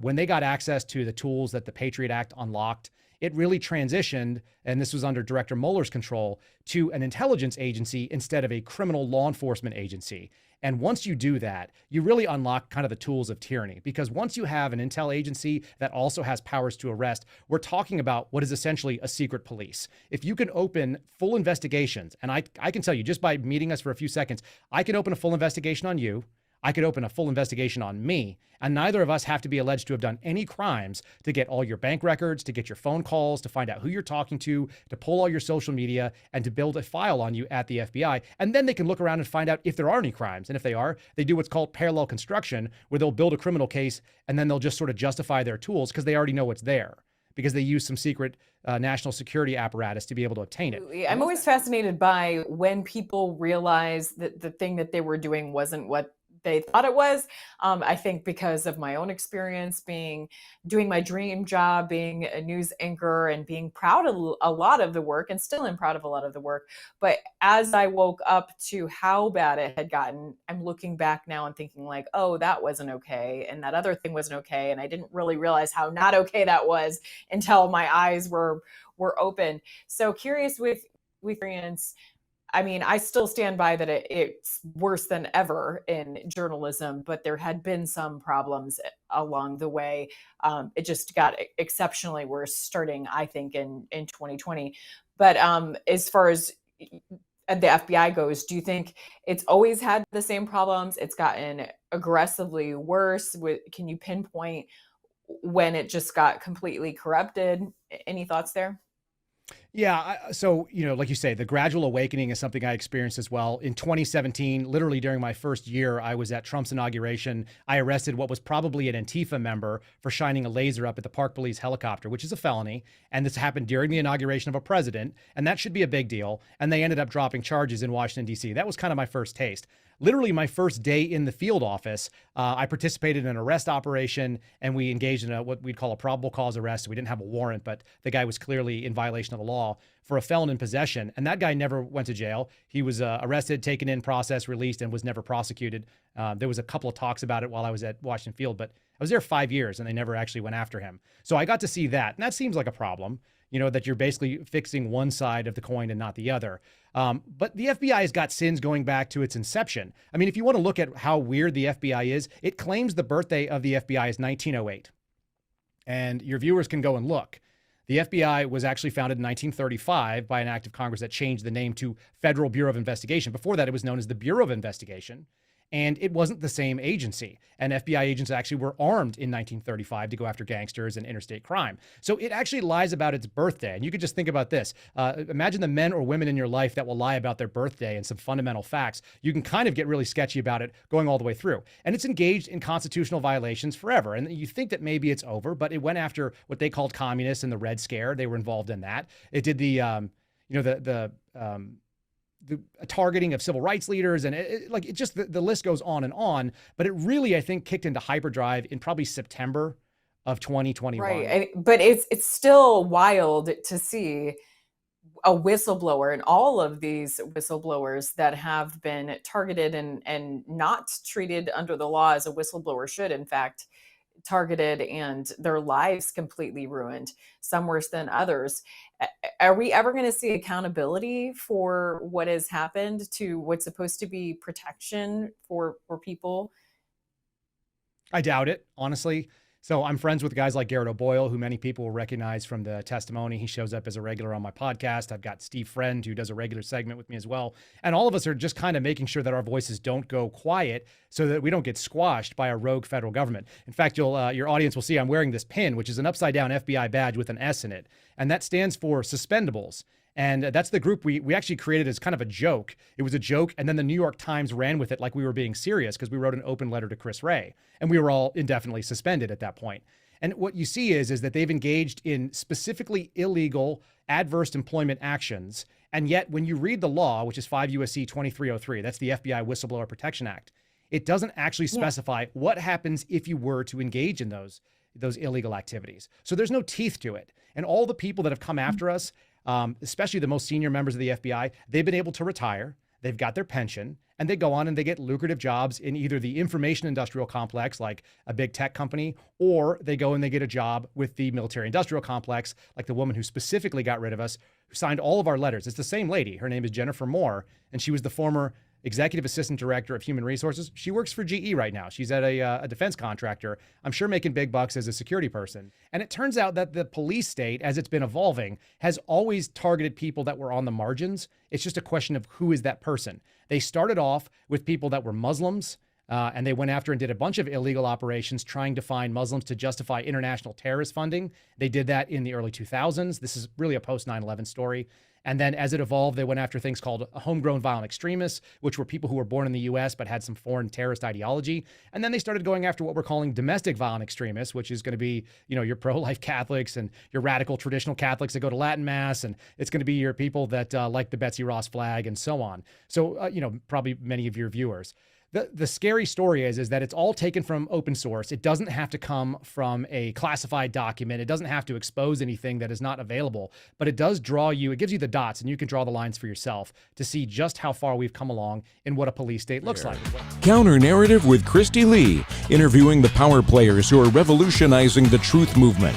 When they got access to the tools that the Patriot Act unlocked, it really transitioned, and this was under Director Mueller's control, to an intelligence agency instead of a criminal law enforcement agency. And once you do that, you really unlock kind of the tools of tyranny, because once you have an intel agency that also has powers to arrest, we're talking about what is essentially a secret police. If you can open full investigations, and I can tell you just by meeting us for a few seconds, I can open a full investigation on you. I could open a full investigation on me, and neither of us have to be alleged to have done any crimes to get all your bank records, to get your phone calls, to find out who you're talking to pull all your social media, and to build a file on you at the FBI. And then they can look around and find out if there are any crimes. And if they are, they do what's called parallel construction, where they'll build a criminal case and then they'll just sort of justify their tools because they already know what's there, because they use some secret national security apparatus to be able to obtain it. I'm always fascinated by when people realize that the thing that they were doing wasn't what they thought it was. I think because of my own experience doing my dream job, being a news anchor, and being proud of a lot of the work, and still am proud of a lot of the work. But as I woke up to how bad it had gotten, I'm looking back now and thinking like, oh, that wasn't okay. And that other thing wasn't okay. And I didn't really realize how not okay that was until my eyes were open. So curious with experience. I mean, I still stand by that it's worse than ever in journalism, but there had been some problems along the way. It just got exceptionally worse starting, I think, in 2020. But as far as the FBI goes, do you think it's always had the same problems? It's gotten aggressively worse. Can you pinpoint when it just got completely corrupted? Any thoughts there? Yeah. So, like you say, the gradual awakening is something I experienced as well. In 2017, literally during my first year, I was at Trump's inauguration. I arrested what was probably an Antifa member for shining a laser up at the Park Police helicopter, which is a felony. And this happened during the inauguration of a president. And that should be a big deal. And they ended up dropping charges in Washington, D.C. That was kind of my first taste. Literally my first day in the field office, I participated in an arrest operation, and we engaged in what we'd call a probable cause arrest. We didn't have a warrant, but the guy was clearly in violation of the law for a felon in possession. And that guy never went to jail. He was arrested, taken in, processed, released, and was never prosecuted. There was a couple of talks about it while I was at Washington Field, but I was there 5 years and they never actually went after him. So I got to see that. And that seems like a problem, that you're basically fixing one side of the coin and not the other. But the FBI has got sins going back to its inception. I mean, if you want to look at how weird the FBI is, it claims the birthday of the FBI is 1908. And your viewers can go and look. The FBI was actually founded in 1935 by an act of Congress that changed the name to Federal Bureau of Investigation. Before that, it was known as the Bureau of Investigation. And it wasn't the same agency. And FBI agents actually were armed in 1935 to go after gangsters and interstate crime. So it actually lies about its birthday. And you could just think about this. Imagine the men or women in your life that will lie about their birthday and some fundamental facts. You can kind of get really sketchy about it going all the way through. And it's engaged in constitutional violations forever. And you think that maybe it's over, but it went after what they called communists and the Red Scare. They were involved in that. It did the targeting of civil rights leaders, and the list goes on, but it really, I think, kicked into hyperdrive in probably September of 2021. Right. But it's still wild to see a whistleblower, and all of these whistleblowers that have been targeted and not treated under the law as a whistleblower should, in fact, targeted and their lives completely ruined, some worse than others. Are we ever going to see accountability for what has happened to what's supposed to be protection for people? I doubt it, honestly. So I'm friends with guys like Garrett O'Boyle, who many people will recognize from the testimony. He shows up as a regular on my podcast. I've got Steve Friend, who does a regular segment with me as well. And all of us are just kind of making sure that our voices don't go quiet so that we don't get squashed by a rogue federal government. In fact, your audience will see I'm wearing this pin, which is an upside down FBI badge with an S in it. And that stands for Suspendables. And that's the group we actually created as kind of a joke. It was a joke, and then the New York Times ran with it like we were being serious because we wrote an open letter to Chris Wray, and we were all indefinitely suspended at that point. And what you see is that they've engaged in specifically illegal adverse employment actions, and yet when you read the law, which is 5 U.S.C. 2303, that's the FBI Whistleblower Protection Act, it doesn't actually specify what happens if you were to engage in those illegal activities. So there's no teeth to it. And all the people that have come after us, especially the most senior members of the FBI, they've been able to retire. They've got their pension, and they go on and they get lucrative jobs in either the information industrial complex, like a big tech company, or they go and they get a job with the military industrial complex, like the woman who specifically got rid of us, who signed all of our letters. It's the same lady. Her name is Jennifer Moore, and she was the former executive assistant director of human resources. She works for GE right now. She's at a defense contractor, I'm sure making big bucks as a security person. And it turns out that the police state, as it's been evolving, has always targeted people that were on the margins. It's just a question of who is that person. They started off with people that were Muslims, and they went after and did a bunch of illegal operations trying to find Muslims to justify international terrorist funding. They did that in the early 2000s. This is really a post 9/11 story. And then as it evolved, they went after things called homegrown violent extremists, which were people who were born in the US but had some foreign terrorist ideology. And then they started going after what we're calling domestic violent extremists, which is going to be, your pro-life Catholics and your radical traditional Catholics that go to Latin Mass. And it's going to be your people that like the Betsy Ross flag and so on. So, probably many of your viewers. The scary story is that it's all taken from open source. It doesn't have to come from a classified document. It doesn't have to expose anything that is not available, but it does draw you, it gives you the dots, and you can draw the lines for yourself to see just how far we've come along in what a police state looks like. Counter Narrative with Christy Lee, interviewing the power players who are revolutionizing the truth movement.